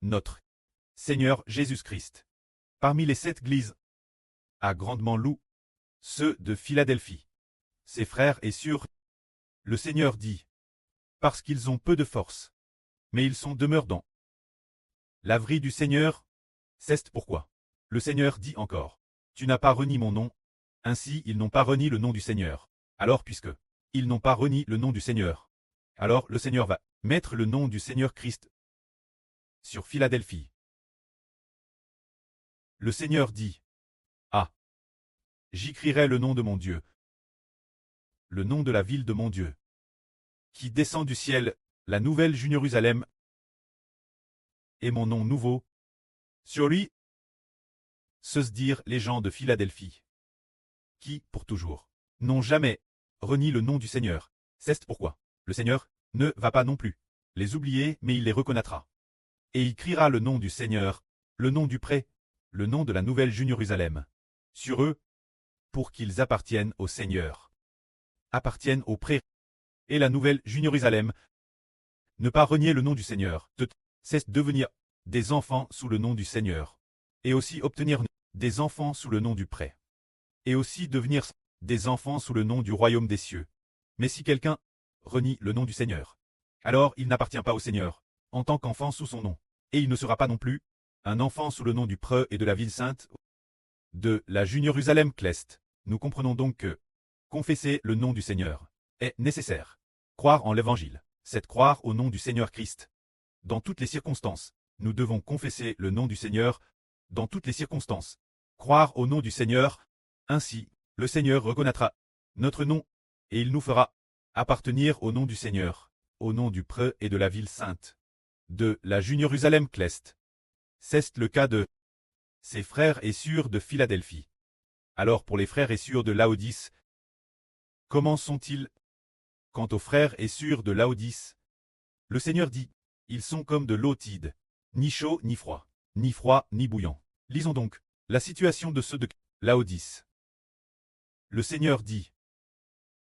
notre Seigneur Jésus-Christ. Parmi les 7 églises, a grandement loué ceux de Philadelphie. Ses frères et sœurs, le Seigneur dit, parce qu'ils ont peu de force, mais ils sont demeurés dans l'abri du Seigneur. C'est pourquoi le Seigneur dit encore, tu n'as pas renié mon nom, ainsi ils n'ont pas renié le nom du Seigneur. Alors puisque ils n'ont pas renié le nom du Seigneur, alors le Seigneur va mettre le nom du Seigneur Christ sur Philadelphie. Le Seigneur dit, ah, j'écrirai le nom de mon Dieu, le nom de la ville de mon Dieu, qui descend du ciel, la nouvelle Jérusalem, et mon nom nouveau, sur lui, se dire les gens de Philadelphie, qui, pour toujours, n'ont jamais renié le nom du Seigneur. C'est pourquoi le Seigneur ne va pas non plus les oublier, mais il les reconnaîtra. Et il criera le nom du Seigneur, le nom du pré, le nom de la nouvelle Jérusalem, sur eux, pour qu'ils appartiennent au Seigneur, appartiennent au pré, et la nouvelle Jérusalem. Ne pas renier le nom du Seigneur, c'est devenir des enfants sous le nom du Seigneur, et aussi obtenir des enfants sous le nom du pré, et aussi devenir des enfants sous le nom du royaume des cieux. Mais si quelqu'un renie le nom du Seigneur, alors il n'appartient pas au Seigneur, en tant qu'enfant sous son nom, et il ne sera pas non plus un enfant sous le nom du pré et de la ville sainte, de la Jérusalem céleste. Nous comprenons donc que confesser le nom du Seigneur est nécessaire. Croire en l'Évangile, c'est croire au nom du Seigneur Christ. Dans toutes les circonstances, nous devons confesser le nom du Seigneur, dans toutes les circonstances. Croire au nom du Seigneur, ainsi, le Seigneur reconnaîtra notre nom, et il nous fera appartenir au nom du Seigneur, au nom du pré et de la ville sainte, de la Jérusalem céleste. C'est le cas de ses frères et sœurs de Philadelphie. Alors pour les frères et sœurs de Laodice, comment sont-ils? Quant aux frères et sœurs de Laodice, le Seigneur dit, ils sont comme de l'eau tiède, ni chaud ni froid, ni froid ni bouillant. Lisons donc la situation de ceux de Laodice. Le Seigneur dit,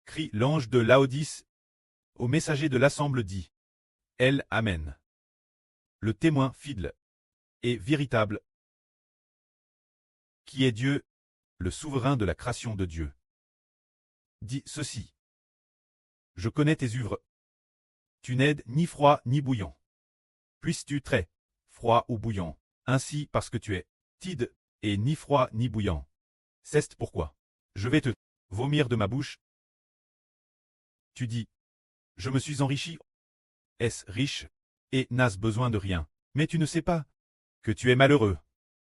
crie l'ange de Laodice, au messager de l'assemble dit, elle Amen. Le témoin fidèle et véritable, qui est Dieu, le souverain de la création de Dieu, dit ceci. Je connais tes œuvres. Tu n'es ni froid ni bouillant. Puisses-tu très froid ou bouillant, ainsi parce que tu es tiède et ni froid ni bouillant. C'est pourquoi je vais te vomir de ma bouche. Tu dis, je me suis enrichi. Est-ce riche, et n'as besoin de rien, mais tu ne sais pas que tu es malheureux,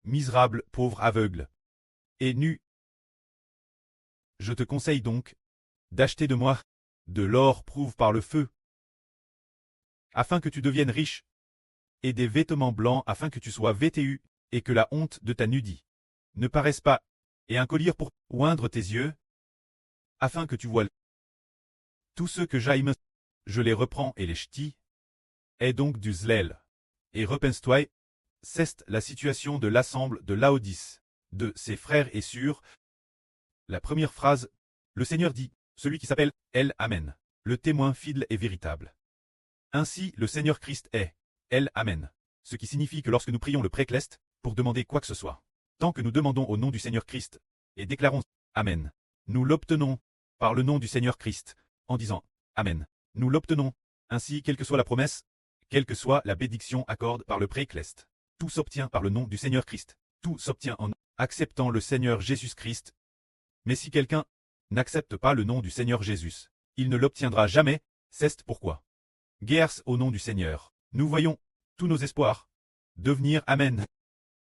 misérable, pauvre, aveugle, et nu. Je te conseille donc d'acheter de moi de l'or prouve par le feu, afin que tu deviennes riche, et des vêtements blancs afin que tu sois vêtu, et que la honte de ta nudité ne paraisse pas, et un collier pour oindre tes yeux, afin que tu voies tous ceux que j'aime, je les reprends et les ch'tis, et donc du zèle, et repense-toi. C'est la situation de l'assemble de Laodice, de ses frères et sœurs. La première phrase, le Seigneur dit, celui qui s'appelle El Amen, le témoin fidèle et véritable. Ainsi, le Seigneur Christ est El Amen, ce qui signifie que lorsque nous prions le pré-céleste, pour demander quoi que ce soit, tant que nous demandons au nom du Seigneur Christ, et déclarons Amen, nous l'obtenons par le nom du Seigneur Christ, en disant Amen, nous l'obtenons, ainsi quelle que soit la promesse, quelle que soit la bénédiction accorde par le pré-céleste. Tout s'obtient par le nom du Seigneur Christ, tout s'obtient en acceptant le Seigneur Jésus-Christ. Mais si quelqu'un n'accepte pas le nom du Seigneur Jésus, il ne l'obtiendra jamais, c'est pourquoi. Guerre au nom du Seigneur, nous voyons tous nos espoirs devenir Amen.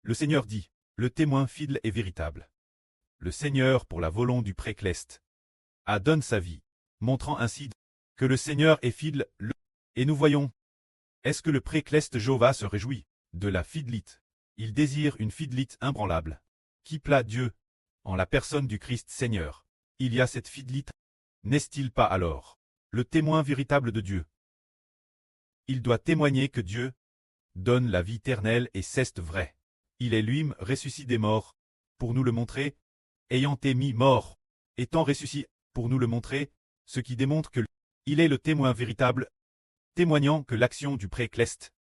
Le Seigneur dit, le témoin fidèle et véritable. Le Seigneur, pour la volonté du pré-céleste, a donné sa vie, montrant ainsi que le Seigneur est fidèle, et nous voyons. Est-ce que le pré-céleste Jéhovah se réjouit de la fidélité? Il désire une fidélité imbranlable, qui plaît Dieu, en la personne du Christ Seigneur. Il y a cette fidélité. N'est-il pas alors le témoin véritable de Dieu? Il doit témoigner que Dieu donne la vie éternelle et c'est vrai. Il est lui-même ressuscité des morts, pour nous le montrer, ayant été mis mort, étant ressuscité, pour nous le montrer, ce qui démontre que il est le témoin véritable, témoignant que l'action du pré-céleste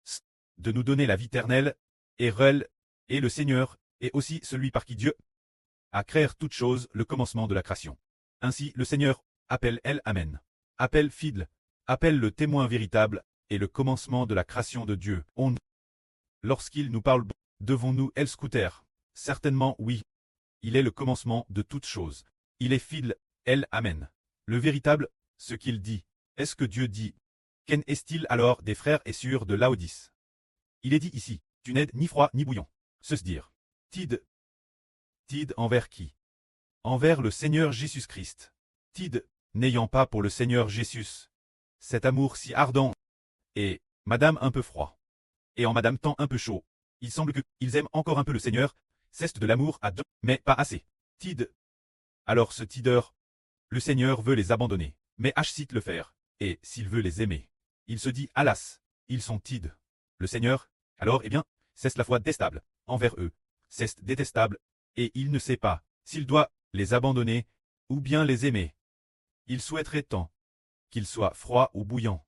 de nous donner la vie éternelle, et Rel, et le Seigneur, et aussi celui par qui Dieu a créé toutes choses, le commencement de la création. Ainsi le Seigneur appelle El Amen, appelle Fidèle, appelle le témoin véritable, et le commencement de la création de Dieu. Lorsqu'il nous parle, devons-nous El Scouter? Certainement oui. Il est le commencement de toutes choses. Il est Fidèle, El Amen. Le véritable, ce qu'il dit. Est-ce que Dieu dit? Qu'en est-il alors des frères et sœurs de Laodice? Il est dit ici, tu n'es ni froid ni bouillant. Se dire. Tide. Tide envers qui? Envers le Seigneur Jésus-Christ. Tide, n'ayant pas pour le Seigneur Jésus cet amour si ardent, et madame un peu froid, et en madame temps un peu chaud. Il semble que ils aiment encore un peu le Seigneur, ceste de l'amour à deux, mais pas assez. Tide. Alors ce tideur, le Seigneur veut les abandonner, mais cite le faire, et s'il veut les aimer, il se dit, alas, ils sont tides. Le Seigneur, alors eh bien, cesse la foi détestable, envers eux, cesse détestable, et il ne sait pas, s'il doit les abandonner, ou bien les aimer. Il souhaiterait tant qu'ils soient froids ou bouillants.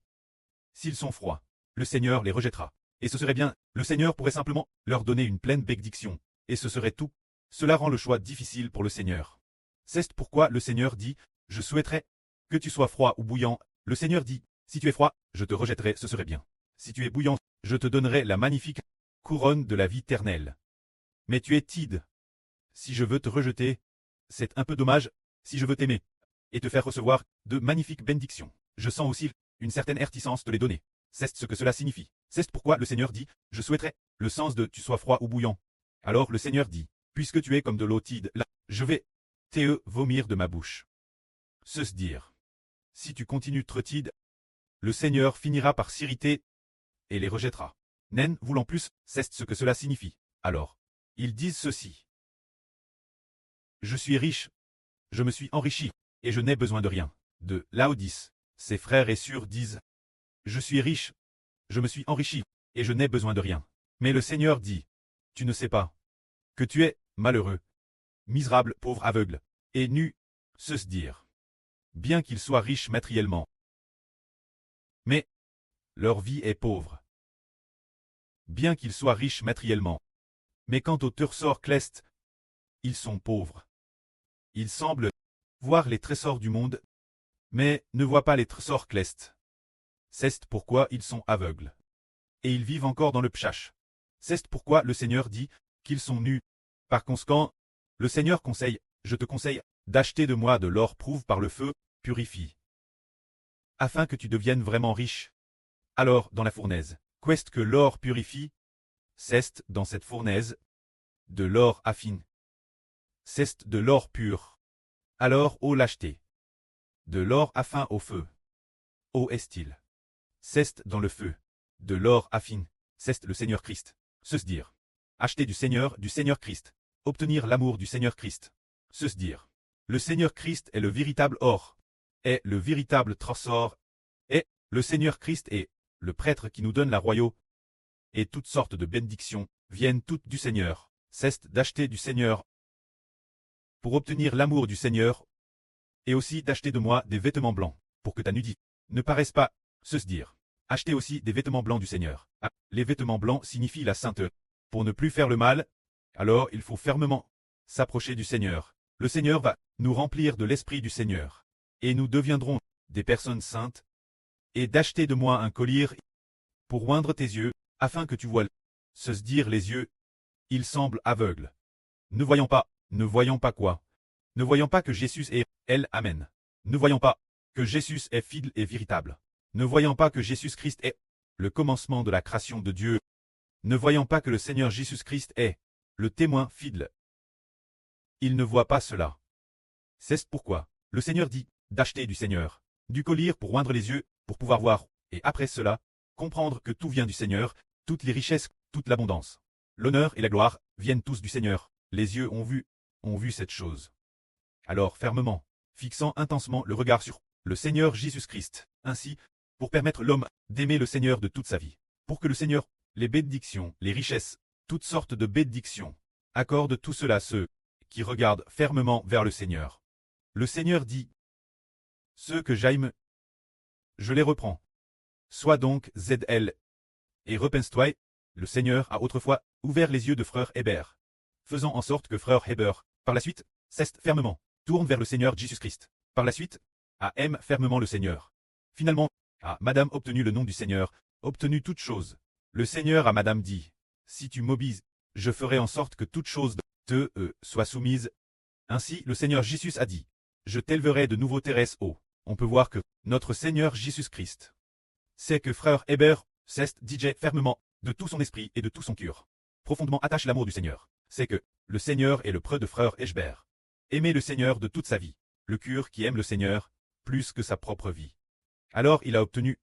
S'ils sont froids, le Seigneur les rejettera. Et ce serait bien, le Seigneur pourrait simplement leur donner une pleine bénédiction, et ce serait tout. Cela rend le choix difficile pour le Seigneur. C'est pourquoi le Seigneur dit, je souhaiterais que tu sois froid ou bouillant. Le Seigneur dit, si tu es froid, je te rejetterai, ce serait bien. Si tu es bouillant, je te donnerai la magnifique couronne de la vie éternelle. Mais tu es tide. Si je veux te rejeter, c'est un peu dommage. Si je veux t'aimer et te faire recevoir de magnifiques bénédictions, je sens aussi une certaine réticence de les donner. C'est ce que cela signifie. C'est pourquoi le Seigneur dit, je souhaiterais le sens de tu sois froid ou bouillant. Alors le Seigneur dit, puisque tu es comme de l'eau tide, là, je vais te vomir de ma bouche. Se dire. Si tu continues trop tide, le Seigneur finira par s'irriter et les rejettera. Nen voulant plus, c'est ce que cela signifie. Alors, ils disent ceci. Je suis riche, je me suis enrichi, et je n'ai besoin de rien. De Laodice, ses frères et sœurs disent, je suis riche, je me suis enrichi, et je n'ai besoin de rien. Mais le Seigneur dit, tu ne sais pas que tu es malheureux, misérable, pauvre, aveugle, et nu, se dire. Bien qu'ils soient riches matériellement. Mais leur vie est pauvre. Bien qu'ils soient riches matériellement. Mais quant au trésor céleste, ils sont pauvres. Ils semblent voir les trésors du monde, mais ne voient pas les trésors célestes. C'est pourquoi ils sont aveugles. Et ils vivent encore dans le pchash. C'est pourquoi le Seigneur dit qu'ils sont nus. Par conséquent, le Seigneur conseille, je te conseille, d'acheter de moi de l'or prouve par le feu, purifie. Afin que tu deviennes vraiment riche. Alors, dans la fournaise, qu'est-ce que l'or purifie? C'est dans cette fournaise de l'or affine. C'est de l'or pur. Alors, ô l'acheter. De l'or affin au feu. Ô est-il? C'est dans le feu. De l'or affine. C'est le Seigneur Christ. Se dire. Acheter du Seigneur Christ. Obtenir l'amour du Seigneur Christ. Se dire. Le Seigneur Christ est le véritable or. Est le véritable trésor. Est le Seigneur Christ est le prêtre qui nous donne la royauté. Et toutes sortes de bénédictions viennent toutes du Seigneur. C'est d'acheter du Seigneur pour obtenir l'amour du Seigneur, et aussi d'acheter de moi des vêtements blancs, pour que ta nudité ne paraisse pas, se dire. Acheter aussi des vêtements blancs du Seigneur. Ah, les vêtements blancs signifient la sainteté. Pour ne plus faire le mal, alors il faut fermement s'approcher du Seigneur. Le Seigneur va nous remplir de l'Esprit du Seigneur, et nous deviendrons des personnes saintes, et d'acheter de moi un collier pour oindre tes yeux, afin que tu vois. Se dire les yeux, ils semblent aveugles. Ne voyons pas quoi? Ne voyons pas que Jésus est El Amen. Ne voyons pas que Jésus est fidèle et véritable. Ne voyons pas que Jésus-Christ est le commencement de la création de Dieu. Ne voyons pas que le Seigneur Jésus-Christ est le témoin fidèle. Ils ne voient pas cela. C'est pourquoi le Seigneur dit d'acheter du Seigneur, du collier pour oindre les yeux, pour pouvoir voir, et après cela, comprendre que tout vient du Seigneur, toutes les richesses, toute l'abondance. L'honneur et la gloire viennent tous du Seigneur. Les yeux ont vu cette chose. Alors fermement, fixant intensement le regard sur le Seigneur Jésus-Christ, ainsi, pour permettre l'homme d'aimer le Seigneur de toute sa vie, pour que le Seigneur, les bénédictions, les richesses, toutes sortes de bénédictions, accorde tout cela à ceux qui regardent fermement vers le Seigneur. Le Seigneur dit, ceux que j'aime, je les reprends. Sois donc ZL, et repens-toi, le Seigneur a autrefois ouvert les yeux de frère Hébert, faisant en sorte que frère Hébert, par la suite, cesse fermement, tourne vers le Seigneur Jésus-Christ. Par la suite, A aime fermement le Seigneur. Finalement, A Madame obtenu le nom du Seigneur, obtenu toute chose. Le Seigneur à Madame dit, si tu m'obises, je ferai en sorte que toute chose te soit soumise. Ainsi le Seigneur Jésus a dit, je t'éleverai de nouveau Thérèse haut. On peut voir que notre Seigneur Jésus-Christ, c'est que frère Hébert cesse DJ fermement, de tout son esprit et de tout son cœur. Profondément attache l'amour du Seigneur. C'est que le Seigneur est le preux de frère Hébert. Aimer le Seigneur de toute sa vie. Le cœur qui aime le Seigneur, plus que sa propre vie. Alors il a obtenu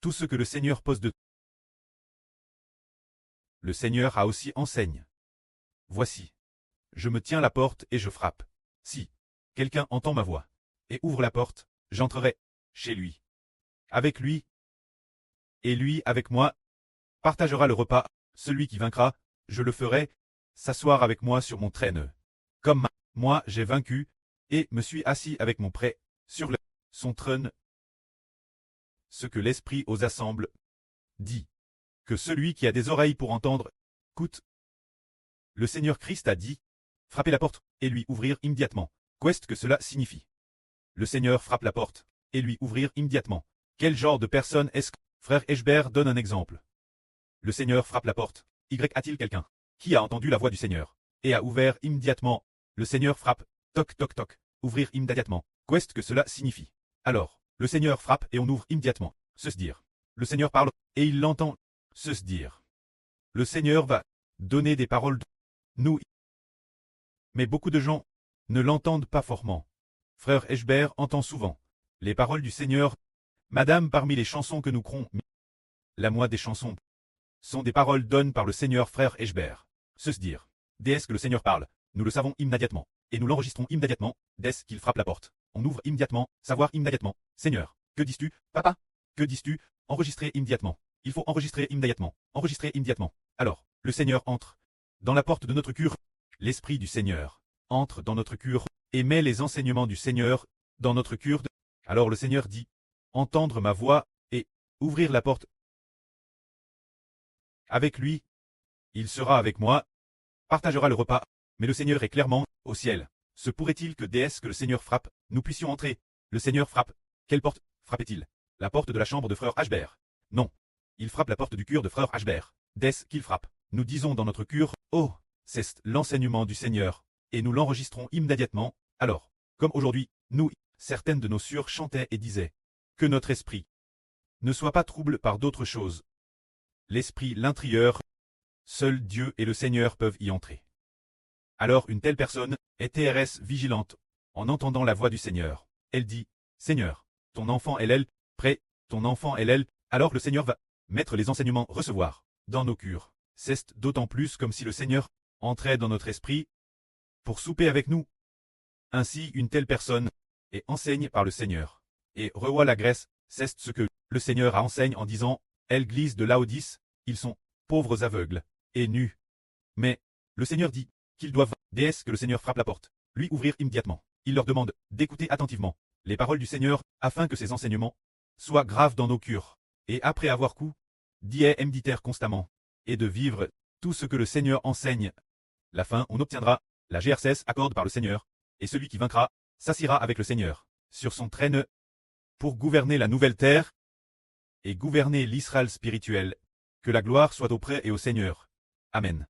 tout ce que le Seigneur pose de. Le Seigneur a aussi enseigne. Voici. Je me tiens à la porte et je frappe. Si quelqu'un entend ma voix et ouvre la porte, j'entrerai chez lui. Avec lui, et lui avec moi, partagera le repas. Celui qui vaincra, je le ferai s'asseoir avec moi sur mon trône. Comme moi j'ai vaincu, et me suis assis avec mon prêt sur son trône. Ce que l'Esprit aux assembles dit. Que celui qui a des oreilles pour entendre, écoute. Le Seigneur Christ a dit, frappez la porte, et lui ouvrir immédiatement. Qu'est-ce que cela signifie? Le Seigneur frappe la porte, et lui ouvrir immédiatement. Quel genre de personne est-ce que... Frère Hébert donne un exemple. Le Seigneur frappe la porte. Y a-t-il quelqu'un qui a entendu la voix du Seigneur et a ouvert immédiatement? Le Seigneur frappe. Toc toc toc. Ouvrir immédiatement. Qu'est-ce que cela signifie? Alors, le Seigneur frappe et on ouvre immédiatement. Se dire. Le Seigneur parle, et il l'entend. Se dire. Le Seigneur va donner des paroles de nous. Mais beaucoup de gens ne l'entendent pas fortement. Frère Hébert entend souvent les paroles du Seigneur. Madame, parmi les chansons que nous crons, la moitié des chansons sont des paroles données par le Seigneur frère Hébert. Se dire. Dès que le Seigneur parle, nous le savons immédiatement, et nous l'enregistrons immédiatement, dès qu'il frappe la porte. On ouvre immédiatement, savoir immédiatement. Seigneur, que dis-tu, papa? Que dis-tu? Enregistrer immédiatement. Il faut enregistrer immédiatement. Enregistrer immédiatement. Alors, le Seigneur entre dans la porte de notre cœur. L'Esprit du Seigneur entre dans notre cœur et met les enseignements du Seigneur dans notre cœur. Alors le Seigneur dit, entendre ma voix et ouvrir la porte. Avec lui, il sera avec moi, partagera le repas, mais le Seigneur est clairement au ciel. Se pourrait-il que dès que le Seigneur frappe, nous puissions entrer? Le Seigneur frappe. Quelle porte frappait-il? La porte de la chambre de frère Hébert? Non. Il frappe la porte du cœur de frère Hébert. Dès qu'il frappe, nous disons dans notre cœur, oh, c'est l'enseignement du Seigneur, et nous l'enregistrons immédiatement. Alors, comme aujourd'hui, nous, certaines de nos sœurs chantaient et disaient, que notre esprit ne soit pas troublé par d'autres choses. L'esprit l'intérieur, seul Dieu et le Seigneur peuvent y entrer. Alors une telle personne est TRS vigilante, en entendant la voix du Seigneur. Elle dit, Seigneur, ton enfant est elle, prêt, ton enfant est elle, alors le Seigneur va mettre les enseignements recevoir dans nos cœurs. C'est d'autant plus comme si le Seigneur entrait dans notre esprit pour souper avec nous. Ainsi une telle personne est enseignée par le Seigneur. Et revoit la Grèce, c'est ce que le Seigneur a enseigné en disant, Église de Laodice, ils sont pauvres aveugles et nus. Mais le Seigneur dit qu'ils doivent, dès que le Seigneur frappe la porte, lui ouvrir immédiatement. Il leur demande d'écouter attentivement les paroles du Seigneur afin que ces enseignements soient graves dans nos cœurs. Et après avoir méditer constamment et de vivre tout ce que le Seigneur enseigne, la fin on obtiendra la GRCS accorde par le Seigneur, et celui qui vaincra s'assiera avec le Seigneur sur son trône pour gouverner la nouvelle terre et gouverner l'Israël spirituel. Que la gloire soit auprès et au Seigneur. Amen.